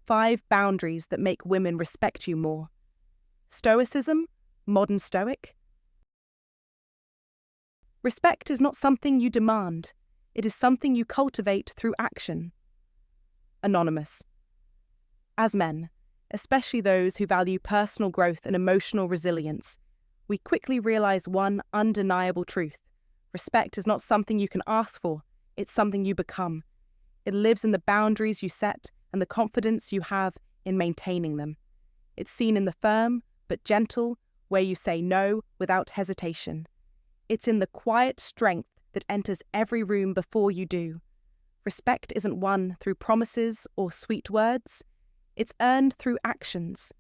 5 boundaries that make women respect you more. Stoicism, modern stoic. Respect is not something you demand. It is something you cultivate through action. Anonymous. As men, especially those who value personal growth and emotional resilience, we quickly realize one undeniable truth. Respect is not something you can ask for, it's something you become. It lives in the boundaries you set and the confidence you have in maintaining them. It's seen in the firm but gentle way you say no without hesitation. It's in the quiet strength that enters every room before you do. Respect isn't won through promises or sweet words. It's earned through actions.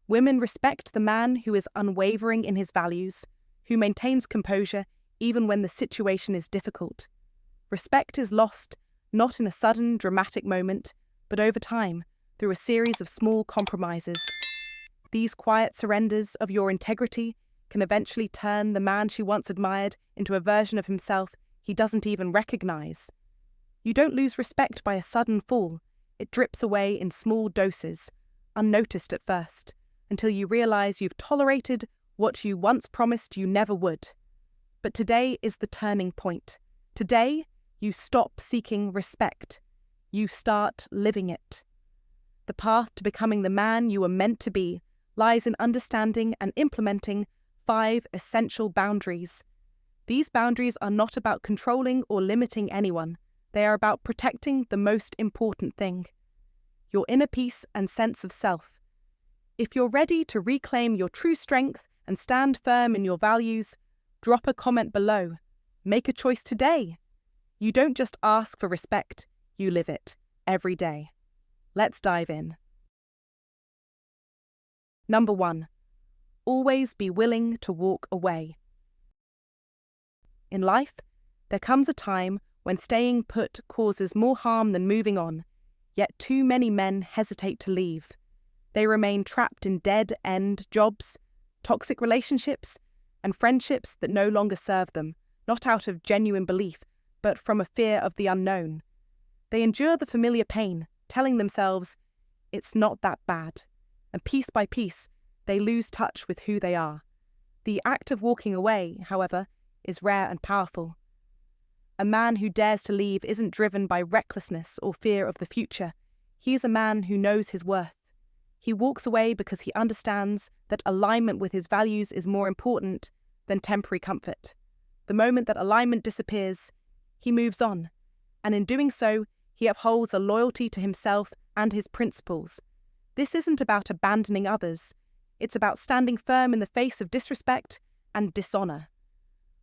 Women respect the man who is unwavering in his values, who maintains composure even when the situation is difficult. Respect is lost not in a sudden, dramatic moment, but over time, through a series of small compromises. These quiet surrenders of your integrity can eventually turn the man she once admired into a version of himself he doesn't even recognize. You don't lose respect by a sudden fall. It drips away in small doses, unnoticed at first, until you realize you've tolerated what you once promised you never would. But today is the turning point. Today, you stop seeking respect. You start living it. The path to becoming the man you were meant to be lies in understanding and implementing 5 essential boundaries. These boundaries are not about controlling or limiting anyone. They are about protecting the most important thing: your inner peace and sense of self. If you're ready to reclaim your true strength and stand firm in your values, drop a comment below. Make a choice today. You don't just ask for respect, you live it every day. Let's dive in. Number 1. Always be willing to walk away. In life, there comes a time when staying put causes more harm than moving on, yet too many men hesitate to leave. They remain trapped in dead-end jobs, toxic relationships, and friendships that no longer serve them, not out of genuine belief, but from a fear of the unknown. They endure the familiar pain, telling themselves, it's not that bad, and piece by piece, they lose touch with who they are. The act of walking away, however, is rare and powerful. A man who dares to leave isn't driven by recklessness or fear of the future. He is a man who knows his worth. He walks away because he understands that alignment with his values is more important than temporary comfort. The moment that alignment disappears, he moves on, and in doing so, he upholds a loyalty to himself and his principles. This isn't about abandoning others. It's about standing firm in the face of disrespect and dishonor.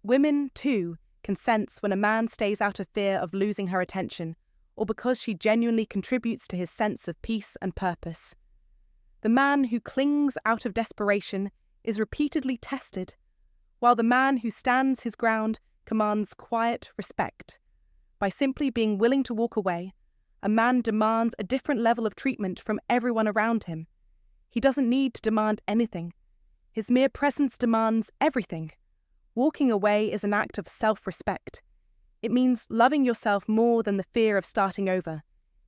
Women, too, can sense when a man stays out of fear of losing her attention, or because she genuinely contributes to his sense of peace and purpose. The man who clings out of desperation is repeatedly tested, while the man who stands his ground commands quiet respect. By simply being willing to walk away, a man demands a different level of treatment from everyone around him. He doesn't need to demand anything. His mere presence demands everything. Walking away is an act of self-respect. It means loving yourself more than the fear of starting over.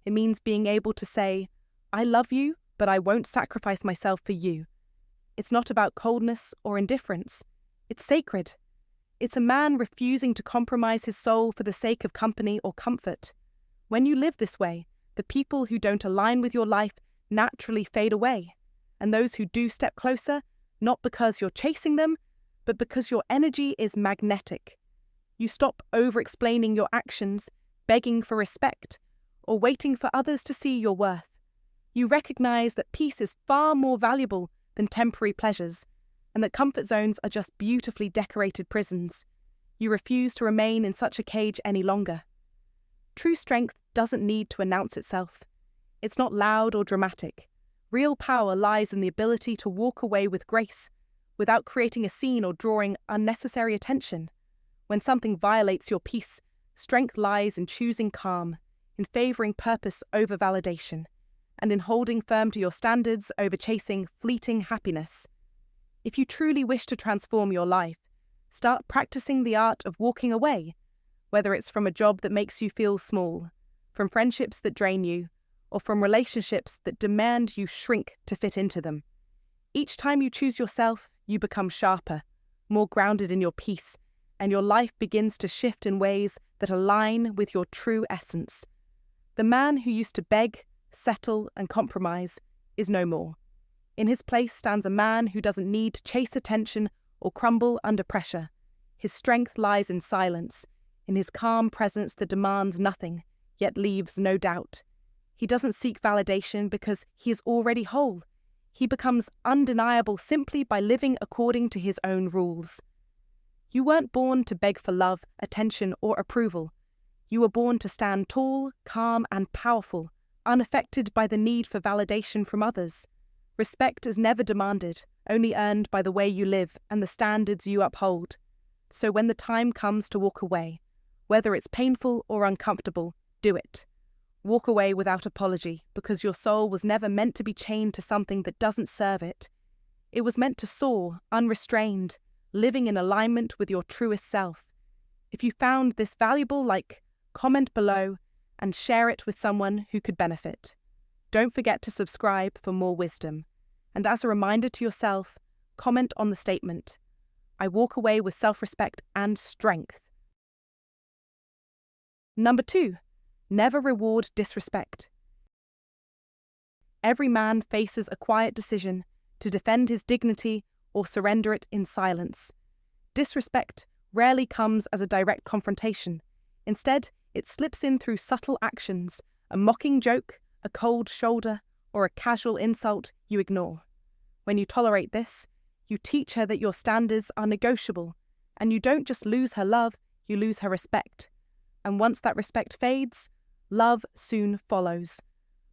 It means being able to say, I love you, but I won't sacrifice myself for you. It's not about coldness or indifference. It's sacred. It's a man refusing to compromise his soul for the sake of company or comfort. When you live this way, the people who don't align with your life naturally fade away, and those who do step closer, not because you're chasing them, but because your energy is magnetic. You stop over-explaining your actions, begging for respect, or waiting for others to see your worth. You recognize that peace is far more valuable than temporary pleasures, and that comfort zones are just beautifully decorated prisons. You refuse to remain in such a cage any longer. True strength doesn't need to announce itself. It's not loud or dramatic. Real power lies in the ability to walk away with grace, without creating a scene or drawing unnecessary attention. When something violates your peace, strength lies in choosing calm, in favoring purpose over validation, and in holding firm to your standards over chasing fleeting happiness. If you truly wish to transform your life, start practicing the art of walking away, whether it's from a job that makes you feel small, from friendships that drain you, or from relationships that demand you shrink to fit into them. Each time you choose yourself, you become sharper, more grounded in your peace, and your life begins to shift in ways that align with your true essence. The man who used to beg, settle, and compromise is no more. In his place stands a man who doesn't need to chase attention or crumble under pressure. His strength lies in silence, in his calm presence that demands nothing, yet leaves no doubt. He doesn't seek validation because he is already whole. He becomes undeniable simply by living according to his own rules. You weren't born to beg for love, attention, or approval. You were born to stand tall, calm, and powerful, unaffected by the need for validation from others. Respect is never demanded, only earned by the way you live and the standards you uphold. So when the time comes to walk away, whether it's painful or uncomfortable, do it. Walk away without apology, because your soul was never meant to be chained to something that doesn't serve it. It was meant to soar, unrestrained, living in alignment with your truest self. If you found this valuable, comment below and share it with someone who could benefit. Don't forget to subscribe for more wisdom. And as a reminder to yourself, comment on the statement, "I walk away with self-respect and strength." Number 2, never reward disrespect. Every man faces a quiet decision to defend his dignity or surrender it in silence. Disrespect rarely comes as a direct confrontation. Instead, it slips in through subtle actions, a mocking joke, a cold shoulder, or a casual insult you ignore. When you tolerate this, you teach her that your standards are negotiable, and you don't just lose her love, you lose her respect. And once that respect fades, love soon follows.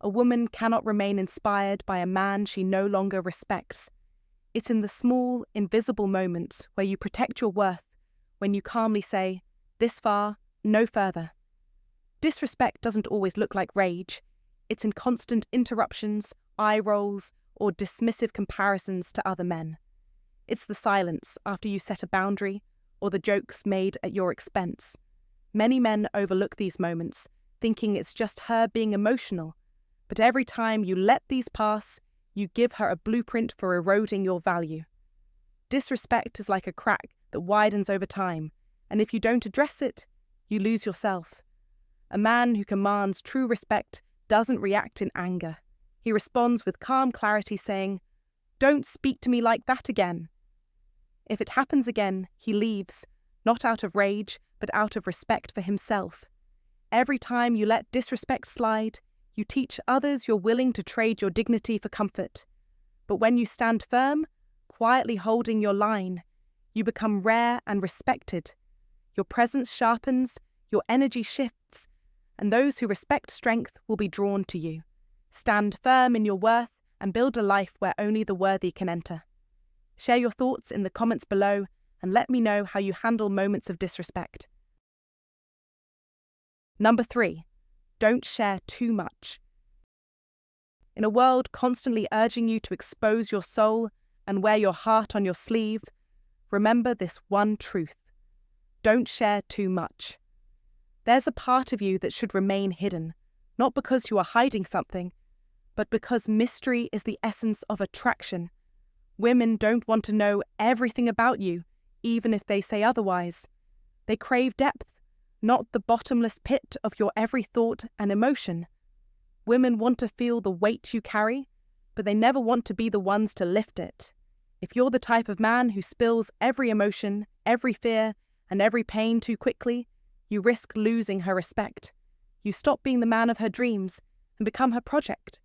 A woman cannot remain inspired by a man she no longer respects. It's in the small, invisible moments where you protect your worth, when you calmly say, "This far, no further." Disrespect doesn't always look like rage. It's in constant interruptions, eye rolls, or dismissive comparisons to other men. It's the silence after you set a boundary, or the jokes made at your expense. Many men overlook these moments, thinking it's just her being emotional. But every time you let these pass, you give her a blueprint for eroding your value. Disrespect is like a crack that widens over time, and if you don't address it, you lose yourself. A man who commands true respect doesn't react in anger. He responds with calm clarity, saying, "Don't speak to me like that again." If it happens again, he leaves, not out of rage, but out of respect for himself. Every time you let disrespect slide, you teach others you're willing to trade your dignity for comfort. But when you stand firm, quietly holding your line, you become rare and respected. Your presence sharpens, your energy shifts, and those who respect strength will be drawn to you. Stand firm in your worth and build a life where only the worthy can enter. Share your thoughts in the comments below and let me know how you handle moments of disrespect. Number 3, don't share too much. In a world constantly urging you to expose your soul and wear your heart on your sleeve, remember this one truth. Don't share too much. There's a part of you that should remain hidden, not because you are hiding something, but because mystery is the essence of attraction. Women don't want to know everything about you, even if they say otherwise. They crave depth, not the bottomless pit of your every thought and emotion. Women want to feel the weight you carry, but they never want to be the ones to lift it. If you're the type of man who spills every emotion, every fear, and every pain too quickly, you risk losing her respect. You stop being the man of her dreams and become her project.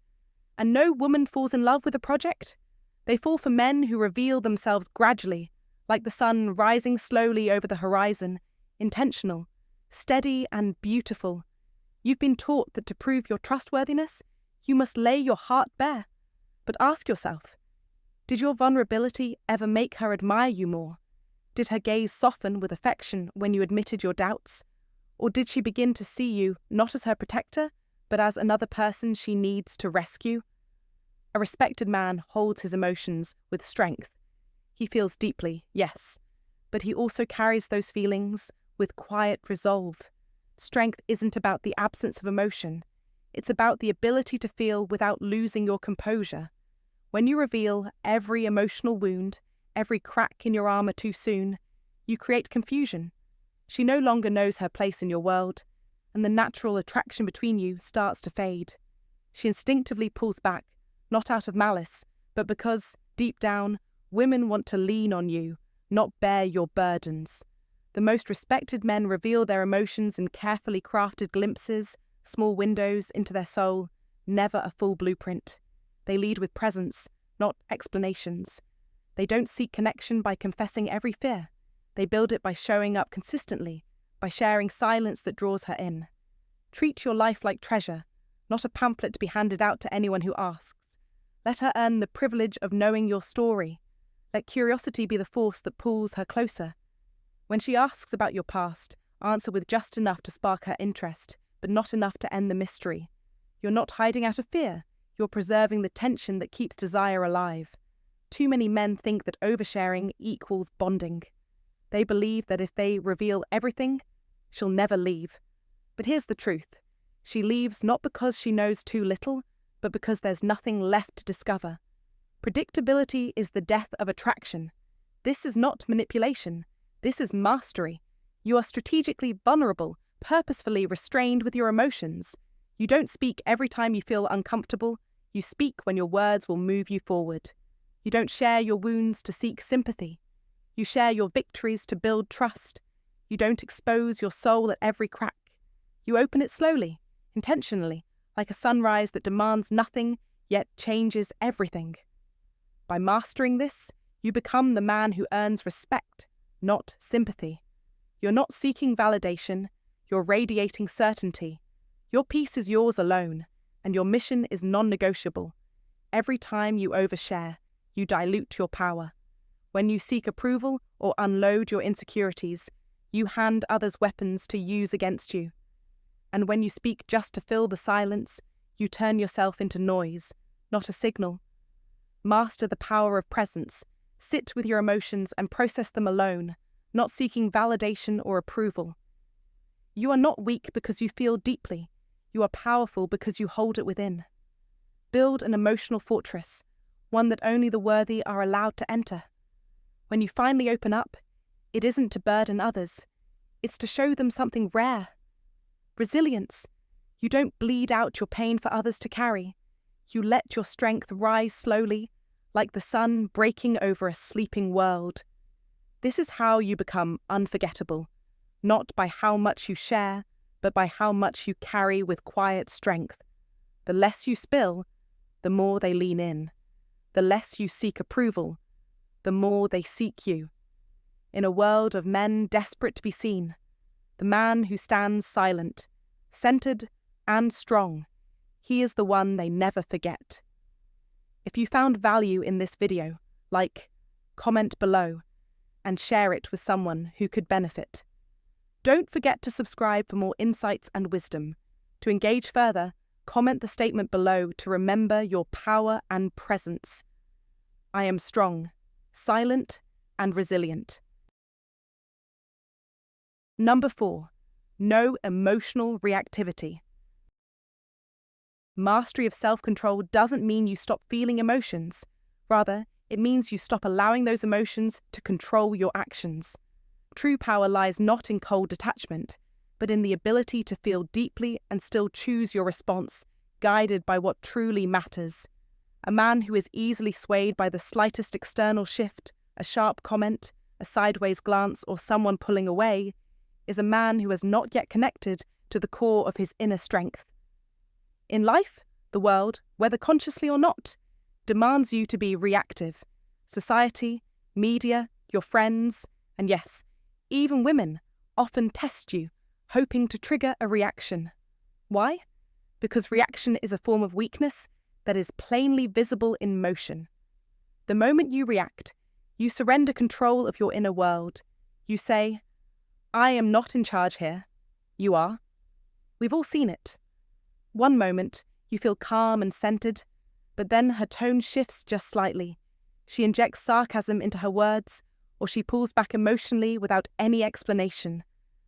And no woman falls in love with a project. They fall for men who reveal themselves gradually, like the sun rising slowly over the horizon, intentional, steady and beautiful. You've been taught that to prove your trustworthiness, you must lay your heart bare. But ask yourself, did your vulnerability ever make her admire you more? Did her gaze soften with affection when you admitted your doubts? Or did she begin to see you not as her protector, but as another person she needs to rescue? A respected man holds his emotions with strength. He feels deeply, yes, but he also carries those feelings with quiet resolve. Strength isn't about the absence of emotion. It's about the ability to feel without losing your composure. When you reveal every emotional wound, every crack in your armor too soon, you create confusion. She no longer knows her place in your world, and the natural attraction between you starts to fade. She instinctively pulls back, not out of malice, but because, deep down, women want to lean on you, not bear your burdens. The most respected men reveal their emotions in carefully crafted glimpses, small windows into their soul, never a full blueprint. They lead with presence, not explanations. They don't seek connection by confessing every fear. They build it by showing up consistently, by sharing silence that draws her in. Treat your life like treasure, not a pamphlet to be handed out to anyone who asks. Let her earn the privilege of knowing your story. Let curiosity be the force that pulls her closer. When she asks about your past, answer with just enough to spark her interest, but not enough to end the mystery. You're not hiding out of fear. You're preserving the tension that keeps desire alive. Too many men think that oversharing equals bonding. They believe that if they reveal everything, she'll never leave. But here's the truth. She leaves not because she knows too little, but because there's nothing left to discover. Predictability is the death of attraction. This is not manipulation. This is mastery. You are strategically vulnerable, purposefully restrained with your emotions. You don't speak every time you feel uncomfortable. You speak when your words will move you forward. You don't share your wounds to seek sympathy. You share your victories to build trust. You don't expose your soul at every crack. You open it slowly, intentionally, like a sunrise that demands nothing, yet changes everything. By mastering this, you become the man who earns respect, not sympathy. You're not seeking validation, you're radiating certainty. Your peace is yours alone, and your mission is non-negotiable. Every time you overshare, you dilute your power. When you seek approval or unload your insecurities, you hand others weapons to use against you. And when you speak just to fill the silence, you turn yourself into noise, not a signal. Master the power of presence. Sit with your emotions and process them alone, not seeking validation or approval. You are not weak because you feel deeply. You are powerful because you hold it within. Build an emotional fortress, one that only the worthy are allowed to enter. When you finally open up, it isn't to burden others. It's to show them something rare. Resilience. You don't bleed out your pain for others to carry. You let your strength rise slowly, like the sun breaking over a sleeping world. This is how you become unforgettable, not by how much you share, but by how much you carry with quiet strength. The less you spill, the more they lean in. The less you seek approval, the more they seek you. In a world of men desperate to be seen, the man who stands silent, centered and strong, he is the one they never forget. If you found value in this video, like, comment below, and share it with someone who could benefit. Don't forget to subscribe for more insights and wisdom. To engage further, comment the statement below to remember your power and presence. I am strong, silent, and resilient. Number 4. No emotional reactivity. Mastery of self-control doesn't mean you stop feeling emotions. Rather, it means you stop allowing those emotions to control your actions. True power lies not in cold detachment, but in the ability to feel deeply and still choose your response, guided by what truly matters. A man who is easily swayed by the slightest external shift, a sharp comment, a sideways glance, or someone pulling away, is a man who has not yet connected to the core of his inner strength. In life, the world, whether consciously or not, demands you to be reactive. Society, media, your friends, and yes, even women often test you, hoping to trigger a reaction. Why? Because reaction is a form of weakness that is plainly visible in motion. The moment you react, you surrender control of your inner world. You say, I am not in charge here. You are. We've all seen it. One moment, you feel calm and centered, but then her tone shifts just slightly. She injects sarcasm into her words, or she pulls back emotionally without any explanation.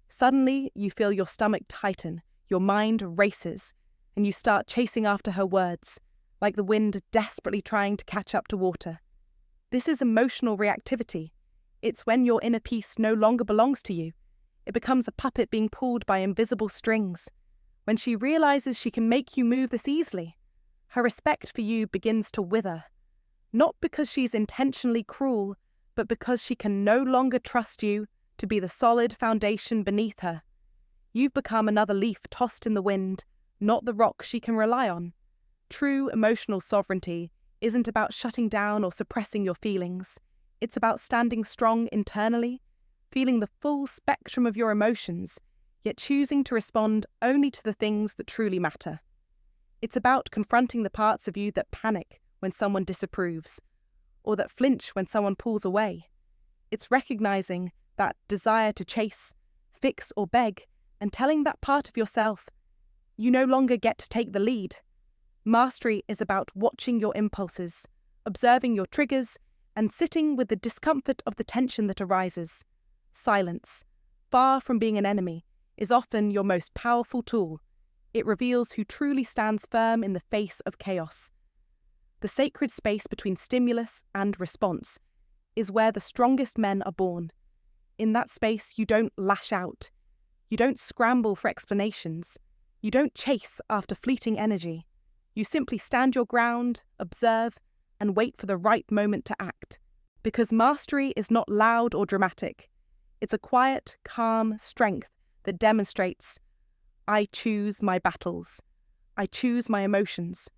Suddenly, you feel your stomach tighten, your mind races. and you start chasing after her words, like the wind desperately trying to catch up to water. This is emotional reactivity. It's when your inner peace no longer belongs to you. It becomes a puppet being pulled by invisible strings. When she realizes she can make you move this easily, her respect for you begins to wither. Not because she's intentionally cruel, but because she can no longer trust you to be the solid foundation beneath her. You've become another leaf tossed in the wind, not the rock she can rely on. True emotional sovereignty isn't about shutting down or suppressing your feelings. It's about standing strong internally, feeling the full spectrum of your emotions, yet choosing to respond only to the things that truly matter. It's about confronting the parts of you that panic when someone disapproves, or that flinch when someone pulls away. It's recognizing that desire to chase, fix, or beg, and telling that part of yourself, you no longer get to take the lead. Mastery is about watching your impulses, observing your triggers, and sitting with the discomfort of the tension that arises. Silence, far from being an enemy, is often your most powerful tool. It reveals who truly stands firm in the face of chaos. The sacred space between stimulus and response is where the strongest men are born. In that space, you don't lash out. You don't scramble for explanations. You don't chase after fleeting energy. You simply stand your ground, observe, and wait for the right moment to act. Because mastery is not loud or dramatic. It's a quiet, calm strength that demonstrates, I choose my battles. I choose my emotions.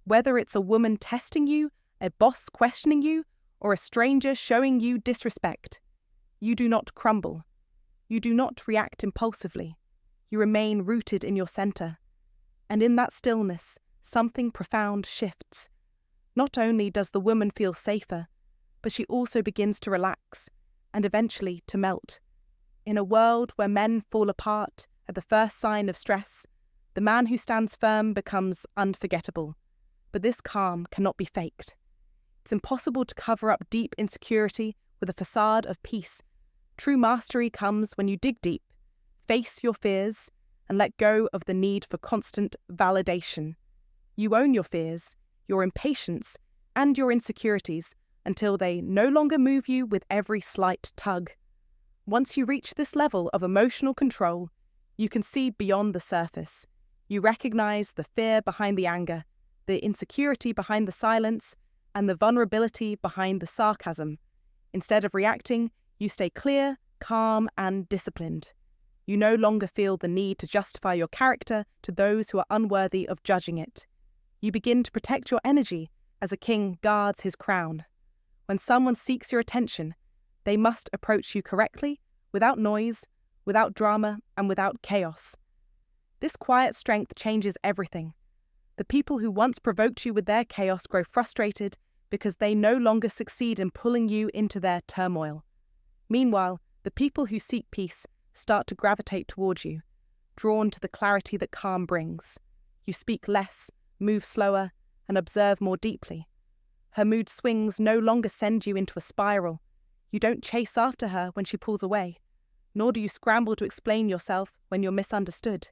Whether it's a woman testing you, a boss questioning you, or a stranger showing you disrespect, you do not crumble. You do not react impulsively. You remain rooted in your center. And in that stillness, something profound shifts. Not only does the woman feel safer, but she also begins to relax, and eventually to melt. In a world where men fall apart at the first sign of stress, the man who stands firm becomes unforgettable. But this calm cannot be faked. It's impossible to cover up deep insecurity with a facade of peace. True mastery comes when you dig deep, face your fears, and let go of the need for constant validation. You own your fears, your impatience, and your insecurities until they no longer move you with every slight tug. Once you reach this level of emotional control, you can see beyond the surface. You recognize the fear behind the anger, the insecurity behind the silence, and the vulnerability behind the sarcasm. Instead of reacting, you stay clear, calm, and disciplined. You no longer feel the need to justify your character to those who are unworthy of judging it. You begin to protect your energy as a king guards his crown. When someone seeks your attention, they must approach you correctly, without noise, without drama, and without chaos. This quiet strength changes everything. The people who once provoked you with their chaos grow frustrated because they no longer succeed in pulling you into their turmoil. Meanwhile, the people who seek peace start to gravitate towards you, drawn to the clarity that calm brings. You speak less, move slower, and observe more deeply. Her mood swings no longer send you into a spiral. You don't chase after her when she pulls away, nor do you scramble to explain yourself when you're misunderstood.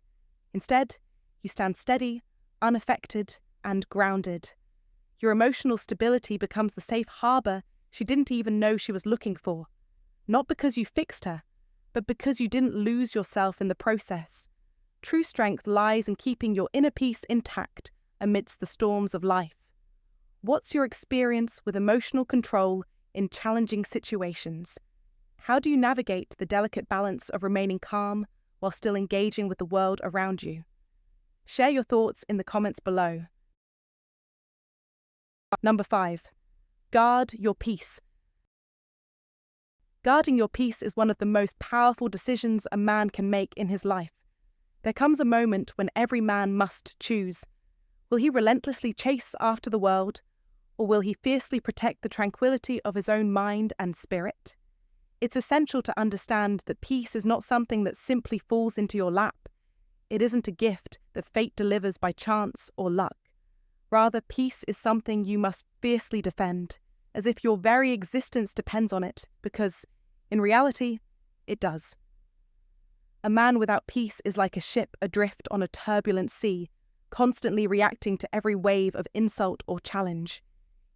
Instead, you stand steady, unaffected, and grounded. Your emotional stability becomes the safe harbor she didn't even know she was looking for. Not because you fixed her, but because you didn't lose yourself in the process. True strength lies in keeping your inner peace intact amidst the storms of life. What's your experience with emotional control in challenging situations? How do you navigate the delicate balance of remaining calm while still engaging with the world around you? Share your thoughts in the comments below. Number 5. Guard your peace. Guarding your peace is one of the most powerful decisions a man can make in his life. There comes a moment when every man must choose. Will he relentlessly chase after the world, or will he fiercely protect the tranquility of his own mind and spirit? It's essential to understand that peace is not something that simply falls into your lap. It isn't a gift that fate delivers by chance or luck. Rather, peace is something you must fiercely defend, as if your very existence depends on it, because, in reality, it does. A man without peace is like a ship adrift on a turbulent sea, constantly reacting to every wave of insult or challenge.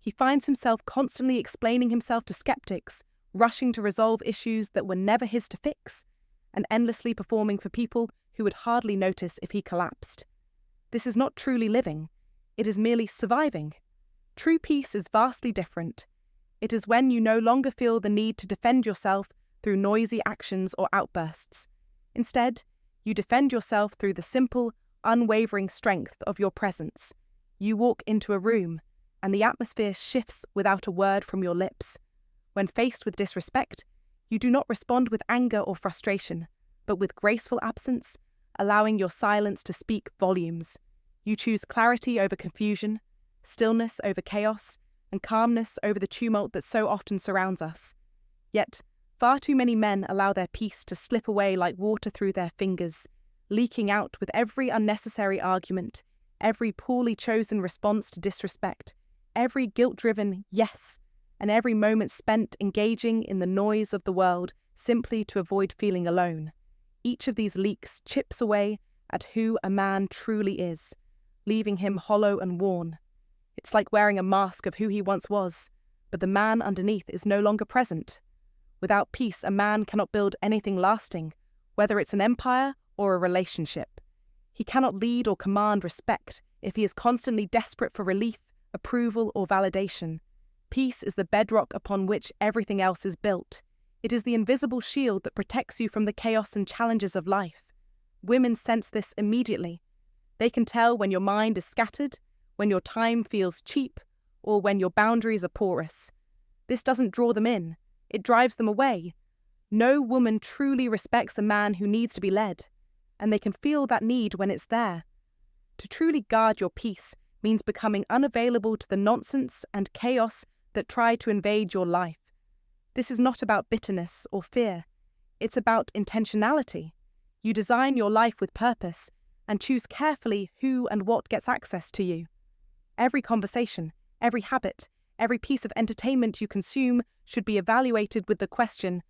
He finds himself constantly explaining himself to skeptics, rushing to resolve issues that were never his to fix, and endlessly performing for people who would hardly notice if he collapsed. This is not truly living, it is merely surviving. True peace is vastly different. It is when you no longer feel the need to defend yourself through noisy actions or outbursts. Instead, you defend yourself through the simple, unwavering strength of your presence. You walk into a room, and the atmosphere shifts without a word from your lips. When faced with disrespect, you do not respond with anger or frustration, but with graceful absence, allowing your silence to speak volumes. You choose clarity over confusion, stillness over chaos, and calmness over the tumult that so often surrounds us. Yet, far too many men allow their peace to slip away like water through their fingers, leaking out with every unnecessary argument, every poorly chosen response to disrespect, every guilt-driven yes, and every moment spent engaging in the noise of the world simply to avoid feeling alone. Each of these leaks chips away at who a man truly is, leaving him hollow and worn. It's like wearing a mask of who he once was, but the man underneath is no longer present. Without peace, a man cannot build anything lasting, whether it's an empire or a relationship. He cannot lead or command respect if he is constantly desperate for relief, approval, or validation. Peace is the bedrock upon which everything else is built. It is the invisible shield that protects you from the chaos and challenges of life. Women sense this immediately. They can tell when your mind is scattered, when your time feels cheap, or when your boundaries are porous. This doesn't draw them in, it drives them away. No woman truly respects a man who needs to be led, and they can feel that need when it's there. To truly guard your peace means becoming unavailable to the nonsense and chaos that try to invade your life. This is not about bitterness or fear. It's about intentionality. You design your life with purpose and choose carefully who and what gets access to you. Every conversation, every habit, every piece of entertainment you consume should be evaluated with the question,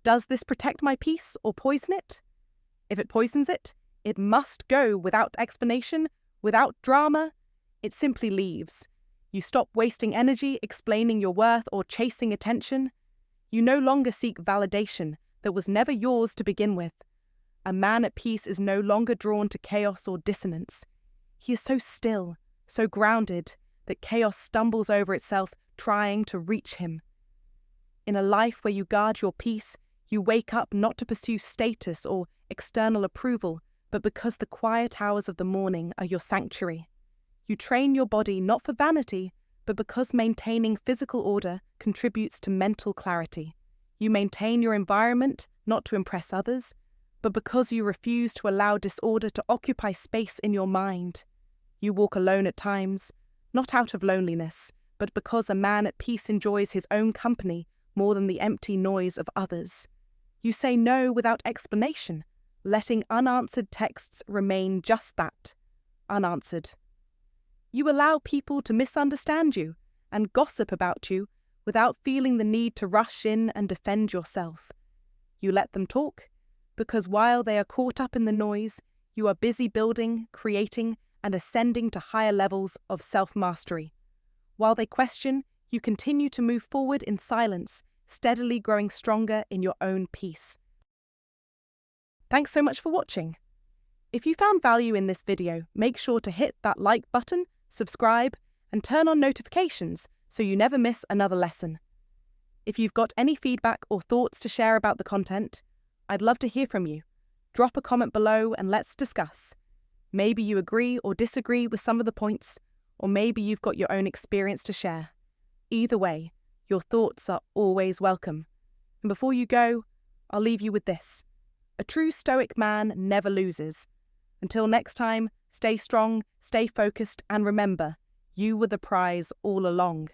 does this protect my peace or poison it? If it poisons it, it must go without explanation, without drama. It simply leaves. You stop wasting energy explaining your worth or chasing attention. You no longer seek validation that was never yours to begin with. A man at peace is no longer drawn to chaos or dissonance. He is so still, so grounded, that chaos stumbles over itself trying to reach him. In a life where you guard your peace, you wake up not to pursue status or external approval, but because the quiet hours of the morning are your sanctuary. You train your body not for vanity, but because maintaining physical order contributes to mental clarity. You maintain your environment not to impress others, but because you refuse to allow disorder to occupy space in your mind. You walk alone at times, not out of loneliness, but because a man at peace enjoys his own company more than the empty noise of others. You say no without explanation, letting unanswered texts remain just that, unanswered. You allow people to misunderstand you and gossip about you without feeling the need to rush in and defend yourself. You let them talk, because while they are caught up in the noise, you are busy building, creating, and ascending to higher levels of self-mastery. While they question, you continue to move forward in silence, steadily growing stronger in your own peace. Thanks so much for watching. If you found value in this video, make sure to hit that like button, subscribe, and turn on notifications so you never miss another lesson. If you've got any feedback or thoughts to share about the content, I'd love to hear from you. Drop a comment below and let's discuss. Maybe you agree or disagree with some of the points, or maybe you've got your own experience to share. Either way, your thoughts are always welcome. And before you go, I'll leave you with this. A true Stoic man never loses. Until next time, stay strong, stay focused, and remember, you were the prize all along.